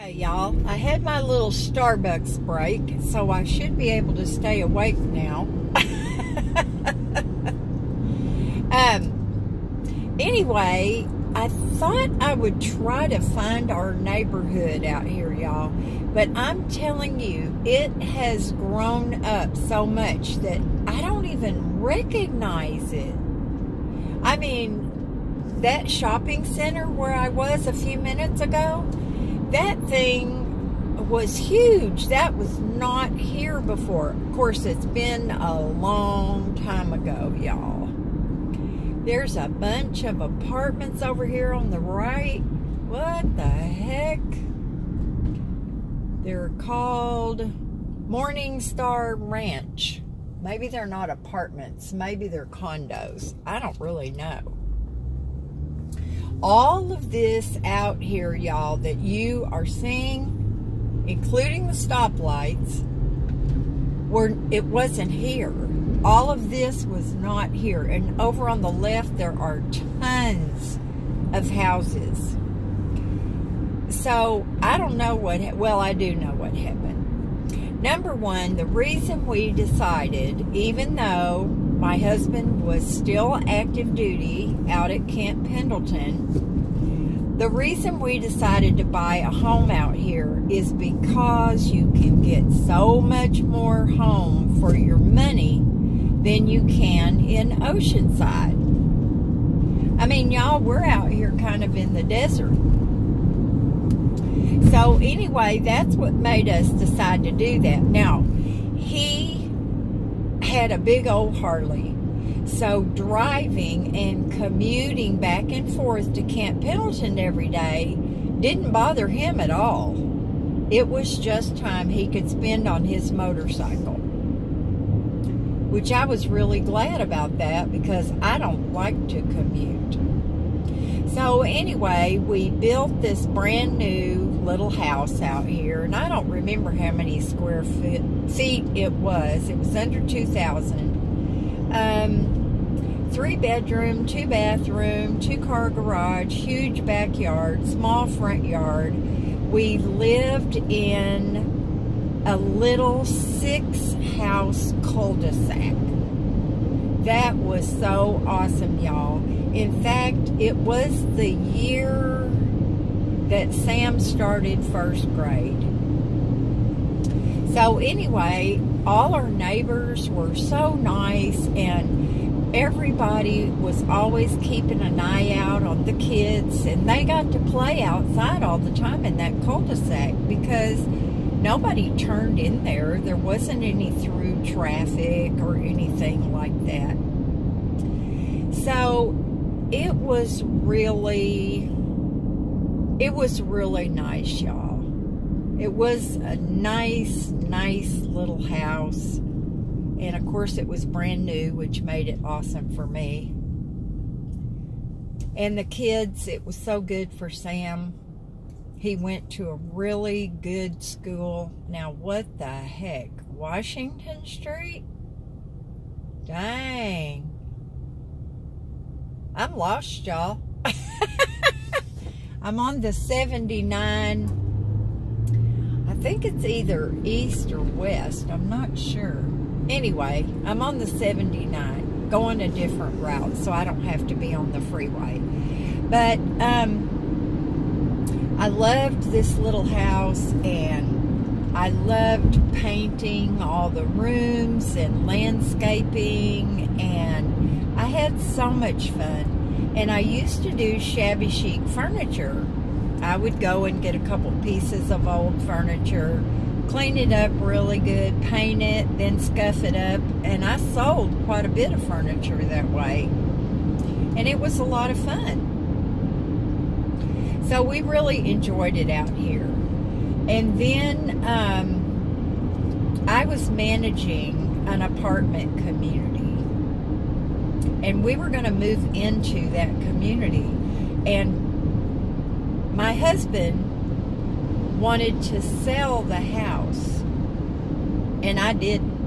Okay, y'all, I had my little Starbucks break, so I should be able to stay awake now. Anyway, I thought I would try to find our neighborhood out here, y'all. But I'm telling you, it has grown up so much that I don't even recognize it. I mean, that shopping center where I was a few minutes ago, that thing was huge. That was not here before. Of course, it's been a long time ago, y'all. There's a bunch of apartments over here on the right. What the heck? They're called Morningstar Ranch. Maybe they're not apartments. Maybe they're condos. I don't really know. All of this out here, y'all, that you are seeing, including the stoplights, it wasn't here. All of this was not here. And over on the left, there are tons of houses. So, I don't know well, I do know what happened. Number one, the reason we decided, even though my husband was still active duty out at Camp Pendleton, the reason we decided to buy a home out here is because you can get so much more home for your money than you can in Oceanside. I mean, y'all, we're out here kind of in the desert. So anyway, that's what made us decide to do that. Now, he had a big old Harley. So driving and commuting back and forth to Camp Pendleton every day didn't bother him at all. It was just time he could spend on his motorcycle. Which I was really glad about that because I don't like to commute. So anyway, we built this brand new little house out here, and I don't remember how many square feet it was. It was under 2,000. 3 bedroom, 2 bathroom, 2 car garage, huge backyard, small front yard. We lived in a little 6-house cul-de-sac. That was so awesome, y'all. In fact, it was the year that Sam started first grade. So anyway, all our neighbors were so nice, and everybody was always keeping an eye out on the kids, and they got to play outside all the time in that cul-de-sac because nobody turned in there. There wasn't any through traffic or anything like that. So it was really nice, y'all. It was a nice little house. And of course it was brand new, which made it awesome for me. And the kids, it was so good for Sam. He went to a really good school. Now, what the heck? Washington Street? Dang. I'm lost, y'all. I'm on the 79. I think it's either east or west. I'm not sure. Anyway, I'm on the 79, going a different route, so I don't have to be on the freeway. But, I loved this little house, and I loved painting all the rooms and landscaping, and I had so much fun. And I used to do shabby chic furniture. I would go and get a couple pieces of old furniture, clean it up really good, paint it, then scuff it up, and I sold quite a bit of furniture that way. And it was a lot of fun. So we really enjoyed it out here. And then I was managing an apartment community. And we were going to move into that community. And my husband wanted to sell the house. And I didn't.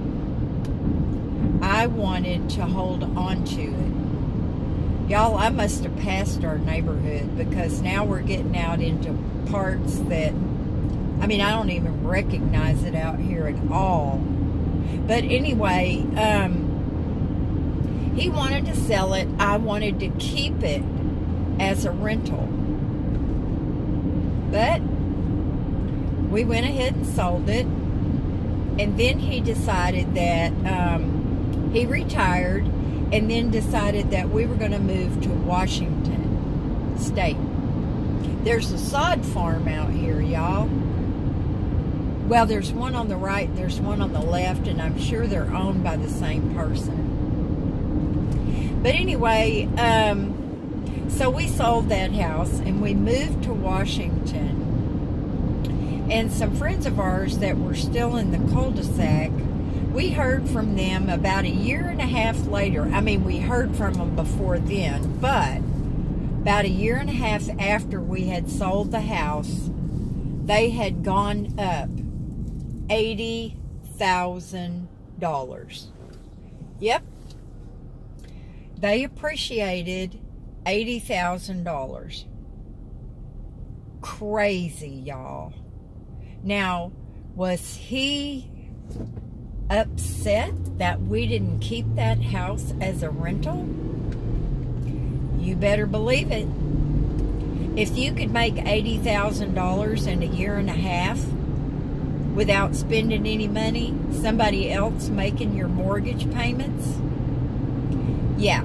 I wanted to hold on to it. Y'all, I must have passed our neighborhood because now we're getting out into parts that I mean, I don't even recognize it out here at all. But anyway, he wanted to sell it. I wanted to keep it as a rental. But we went ahead and sold it. And then he decided that he retired, and then decided that we were going to move to Washington State. There's a sod farm out here, y'all. Well, there's one on the right, there's one on the left, and I'm sure they're owned by the same person. But anyway, so we sold that house, and we moved to Washington. And some friends of ours that were still in the cul-de-sac, we heard from them about a year and a half later. I mean, we heard from them before then, but about a year and a half after we had sold the house, they had gone up $80,000. Yep. They appreciated $80,000. Crazy, y'all. Now, was he upset that we didn't keep that house as a rental? You better believe it. If you could make $80,000 in a year and a half without spending any money, somebody else making your mortgage payments, yeah.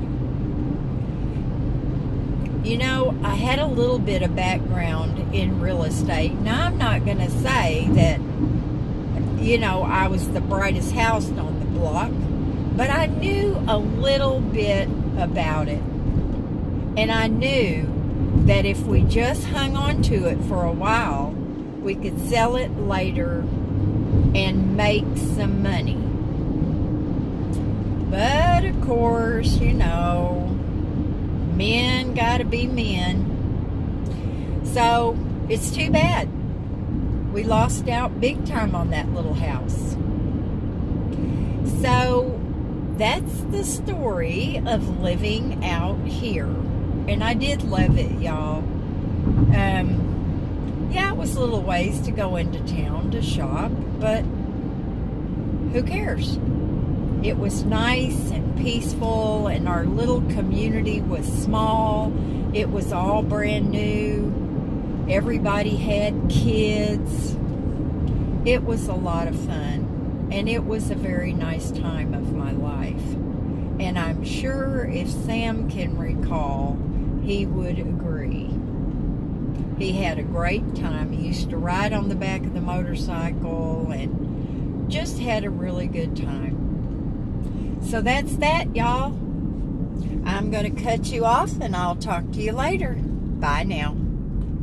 You know, I had a little bit of background in real estate. Now, I'm not going to say that, you know, I was the brightest house on the block, but I knew a little bit about it. And I knew that if we just hung on to it for a while, we could sell it later and make some money. But, of course, you know, men gotta be men. So, it's too bad. We lost out big time on that little house. So, that's the story of living out here. And I did love it, y'all. Yeah, it was a little ways to go into town to shop, but who cares? It was nice and peaceful, and our little community was small. It was all brand new. Everybody had kids. It was a lot of fun, and it was a very nice time of my life. And I'm sure if Sam can recall, he would agree. He had a great time. He used to ride on the back of the motorcycle and just had a really good time. So that's that, y'all. I'm going to cut you off, and I'll talk to you later. Bye now.